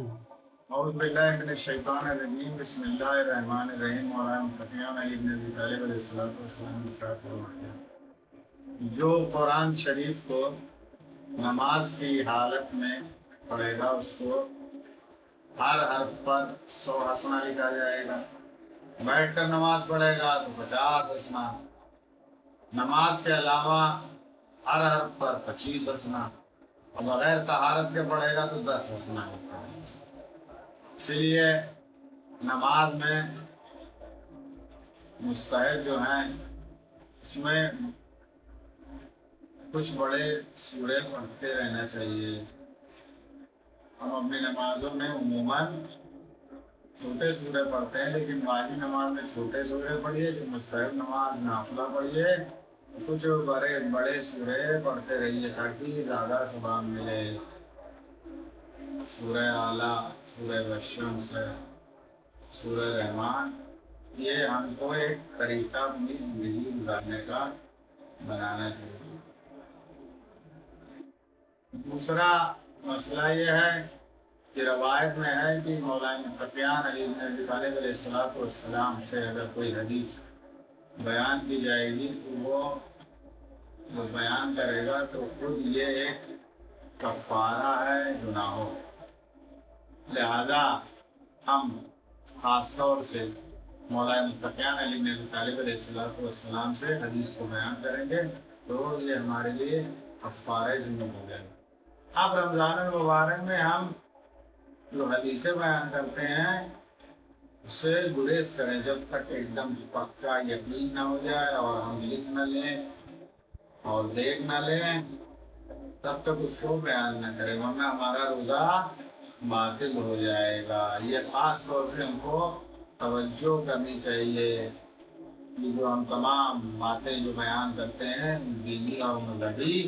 أعوذ بالله من الشیطان الرجیم بسم اللہ الرحمن الرحیم مولانا مفتیان علی بن ابی طالب علیہ السلام ارشاد فرمایا جو قرآن شریف کو نماز کی حالت میں پڑھے گا اس کو ہر حرف پر 100 حسنہ لکھا جائے گا۔ بیٹھ کر نماز پڑھے گا تو 50 حسنہ، نماز کے علاوہ ہر حرف پر 25 حسنہ، اور بغیر طہارت کے پڑھے گا تو 10 حسنہ لکھا جائے گا۔ اسی لیے نماز میں مستحب جو ہیں اس میں کچھ بڑے سورے پڑھتے رہنا چاہیے۔ ہم اپنی نمازوں میں عموماً چھوٹے سورے پڑھتے ہیں، لیکن واجب نماز میں چھوٹے سورے پڑھیے، جو مستحب نماز نافلہ پڑھیے کچھ بڑے سورے پڑھتے رہیے تاکہ زیادہ ثواب ملے۔ سورہ اعلیٰ، سورہ والشمس، سورہ رحمان، یہ ہم کو ایک طریقہ اپنی زندگی گزارنے کا بنانا چاہیے۔ دوسرا مسئلہ یہ ہے کہ روایت میں ہے کہ مولانا مفتیان علی بن ابی طالب علیہ السلام سے اگر کوئی حدیث بیان کی جائے گی تو وہ بیان کرے گا تو خود یہ ایک کفارہ ہے گناہوں، لہذا ہم خاص طور سے مولانا مفتیان علی بن ابی طالب علیہ السلام سے حدیث کو بیان کریں گے تو یہ ہمارے لیے کفارہ ذنوب ہو جائے گا۔ اب رمضان المبارک میں ہم جو حدیثیں بیان کرتے ہیں اس سے گریز کریں جب تک ایک دم پکا یقین نہ ہو جائے اور ہم لکھ نہ لیں اور دیکھ نہ لیں، تب تک اس کو بیان نہ کریں، ورنہ ہمارا روزہ باطل ہو جائے گا۔ یہ خاص طور سے ہم کو توجہ کرنی چاہیے کہ جو ہم تمام باتیں جو بیان کرتے ہیں دینی اور مذہبی،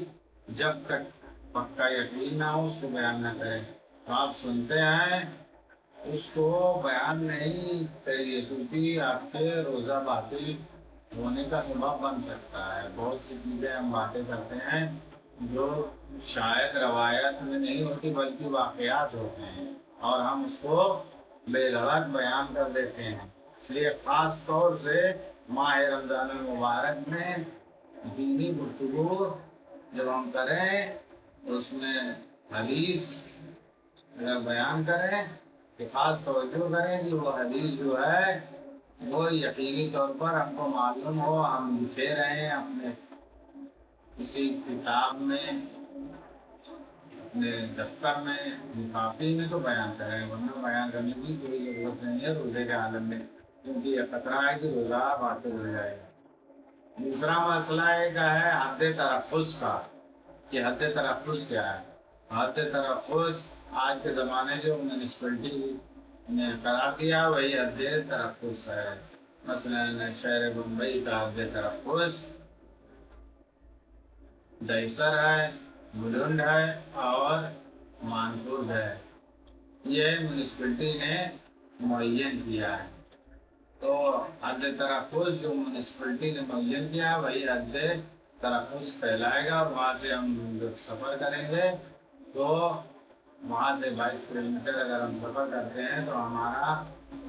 جب تک پکا یقین نہ ہو اس کو بیان نہ کریں۔ تو آپ سنتے ہیں اس کو بیان نہیں کریے، کیونکہ آپ کے روزہ باطل ہونے کا سبب بن سکتا ہے۔ بہت سی چیزیں ہم باتیں کرتے ہیں جو شاید روایت میں نہیں ہوتی بلکہ واقعات ہوتے ہیں اور ہم اس کو بے غلط بیان کر دیتے ہیں۔ اس لیے خاص طور سے ماہ رمضان المبارک میں دینی گفتگو جب ہم کریں تو اس میں حدیث اگر بیان کریں کہ خاص توجہ کریں کہ وہ حدیث جو ہے وہ یقینی طور پر ہم کو معلوم ہو، ہم لکھے رہیں اپنے کسی کتاب میں، اپنے دفتر میں، اپنی کاپی میں، تو بیان کریں، ورنہ بیان کرنے کی کوئی ضرورت نہیں ہے روزے کے عالم میں، کیونکہ یہ خطرہ ہے کہ روزہ باطل ہو جائے گا۔ دوسرا مسئلہ ایک ہے حد تلفظ کا، کہ حد تلفظ کیا ہے۔ حد تلفظ آج کے زمانے جو میونسپلٹی نے قرار دیا وہی حد تلفظ ہے۔ مثلا شہر بمبئی کا حد تلفظ دیسر ہے، بلند ہے اور مانپور ہے، یہ میونسپلٹی نے معین کیا ہے۔ تو حد تلفظ جو میونسپلٹی نے معین کیا وہی حد تلفظ کہلائے گا، اور وہاں سے ہم جب سفر کریں گے تو وہاں سے 22 کلومیٹر اگر ہم سفر کرتے ہیں تو ہمارا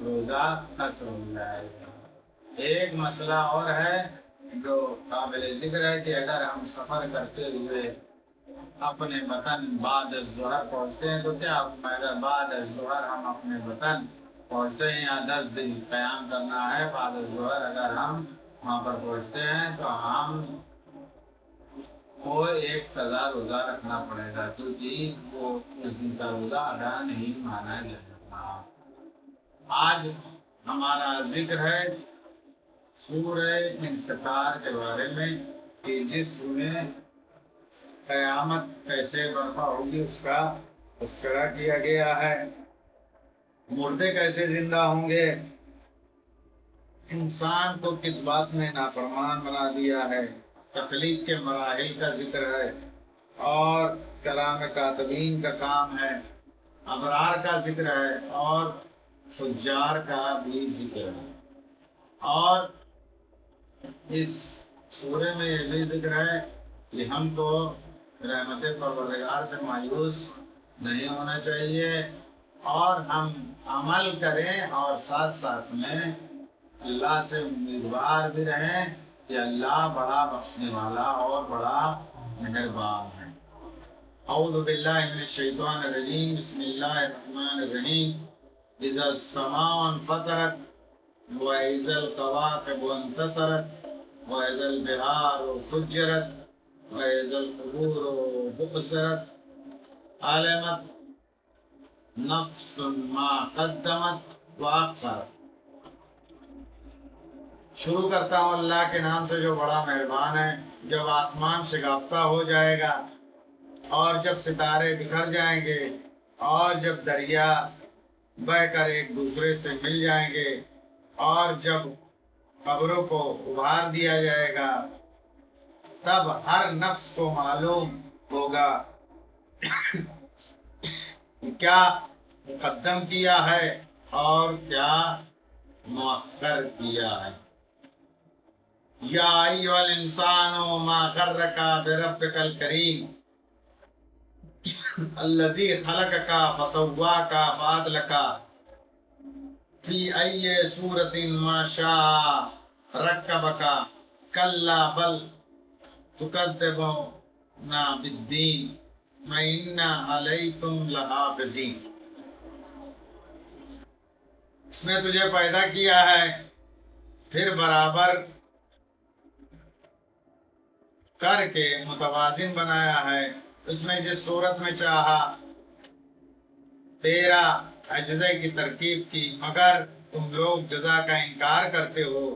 روزہ قصر ہو جائے گا۔ ایک مسئلہ اور ہے جو قابل ذکر ہے کہ اگر ہم سفر کرتے ہوئے اپنے وطن بعد الظہر پہنچتے ہیں تو کیا اگر بعد الظہر ہم اپنے وطن پہنچتے ہیں یا 10 دن قیام کرنا ہے بعد الظہر، اگر ہم وہاں پر پہنچتے ہیں تو ہم کو ایک قضا روزہ رکھنا پڑے گا، کیونکہ وہ اس دن کا روزہ ادا نہیں مانا جائے گا۔ آج ہمارا ذکر ہے سورہ انفطار کے بارے میں کہ جس میں قیامت کیسے برپا ہوگی اس کا تذکرہ کیا گیا ہے، مردے کیسے زندہ ہوں گے، انسان کو کس بات نے نافرمان بنا دیا ہے، تخلیق کے مراحل کا ذکر ہے اور کلام کاتبین کا کام ہے، ابرار کا ذکر ہے اور فجار کا بھی ذکر ہے۔ اور اس سورے میں یہ بھی ذکر ہے کہ ہم کو رحمت پروردگار سے مایوس نہیں ہونا چاہیے اور ہم عمل کریں اور ساتھ ساتھ میں اللہ سے امیدوار بھی رہیں کہ اللہ بڑا بخشنے والا اور بڑا مہربان ہے۔ اعوذ باللہ من الشیطان الرجیم، بسم اللہ الرحمن الرحیم۔ اذا السماء انفطرت واذا الکواکب انتثرت واذا البحار فجرت واذا القبور بعثرت علمت نفس ما قدمت واخرت۔ شروع کرتا ہوں اللہ کے نام سے جو بڑا مہربان ہے۔ جب آسمان شگافتہ ہو جائے گا اور جب ستارے بکھر جائیں گے اور جب دریا بہہ کر ایک دوسرے سے مل جائیں گے اور جب قبروں کو ابھار دیا جائے گا، تب ہر نفس کو معلوم ہوگا کیا مقدم کیا ہے اور کیا مؤخر کیا ہے۔ یا ایھا الانسان ما غرک بربک الکریم الذی خلقک فسواک فعدلک فی ای صورۃ ما شاء رکبک کلا بل تکذبون بالدین وَإِنَّ عَلَيْكُمْ لَحَافِظِينَ۔ اس نے تجھے پیدا کیا ہے، پھر برابر کر کے متوازن بنایا ہے۔ اس نے جس صورت میں چاہا 13 اجزاء کی ترکیب کی، مگر تم لوگ جزا کا انکار کرتے ہو۔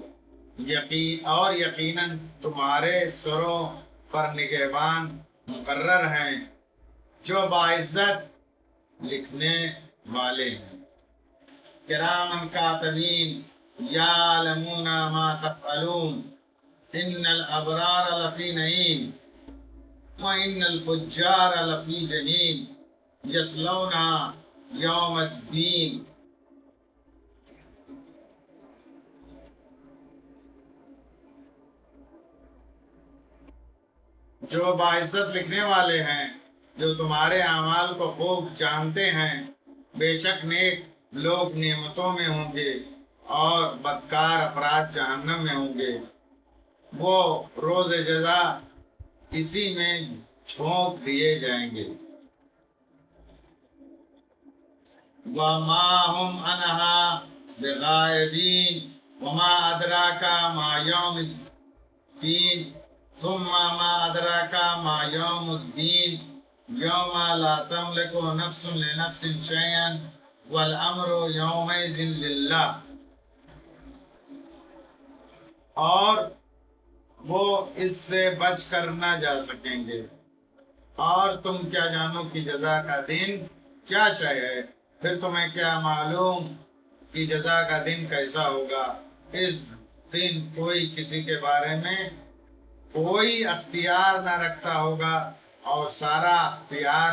یقیناً تمہارے سروں پر نگہبان مقرر ہیں جو باعزت لکھنے والے ہیں۔ کرامن کاتبین یعلمون ما تفعلون ان الابرار لفی نعیم وان الفجار لفی جحیم یصلونہا یوم الدین۔ جو باعزت لکھنے والے ہیں، جو تمہارے اعمال کو خوب جانتے ہیں، بے شک نیک لوگ نعمتوں میں ہوں گے اور بدکار افراد جہنم میں ہوں گے۔ وہ روز جزا اسی میں جھونک دیے جائیں گے۔ وَمَا هُمْ عَنْهَا بِغَائِبِينَ وَمَا أَدْرَاكَ مَا يَوْمُ الدِّينِ ثُمَّ مَا أَدْرَاكَ مَا يَوْمُ الدِّينِ يَوْمَ لَا تَمْلِكُ نَفْسٌ لِنَفْسٍ شَيْئًا وَالْأَمْرُ يَوْمَئِذٍ لِلَّهِ۔ اور وہ اس سے بچ کر نہ جا سکیں گے، اور تم کیا جانو کہ جزا کا دن کیا شے ہے، پھر تمہیں کیا معلوم کہ جزا کا دن کیسا ہوگا۔ اس دن کوئی کسی کے بارے میں کوئی اختیار نہ رکھتا ہوگا اور سارا اختیار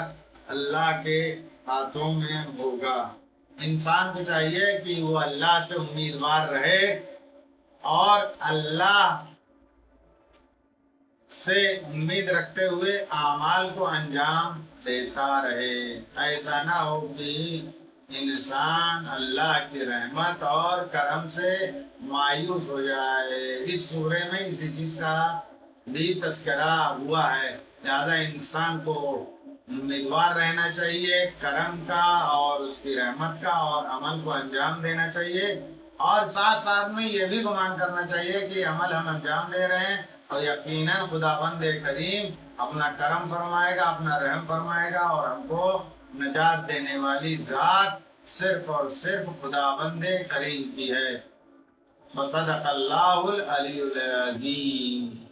اللہ کے ہاتھوں میں ہوگا۔ انسان کو چاہیے کہ وہ اللہ سے امیدوار رہے اور اللہ سے امید رکھتے ہوئے اعمال کو انجام دیتا رہے۔ ایسا نہ ہو کہ انسان اللہ کی رحمت اور کرم سے مایوس ہو جائے۔ اس سورے میں اسی چیز کا بھی تذکرہ ہوا ہے، لہذا انسان کو امیدوار رہنا چاہیے کرم کا اور اس کی رحمت کا، اور عمل کو انجام دینا چاہیے، اور ساتھ ساتھ میں یہ بھی گمان کرنا چاہیے کہ عمل ہم انجام دے رہے ہیں اور یقیناً خداوند کریم اپنا کرم فرمائے گا، اپنا رحم فرمائے گا، اور ہم کو نجات دینے والی ذات صرف اور صرف خداوند کریم کی ہے۔ وصدق اللہ العلی العظیم۔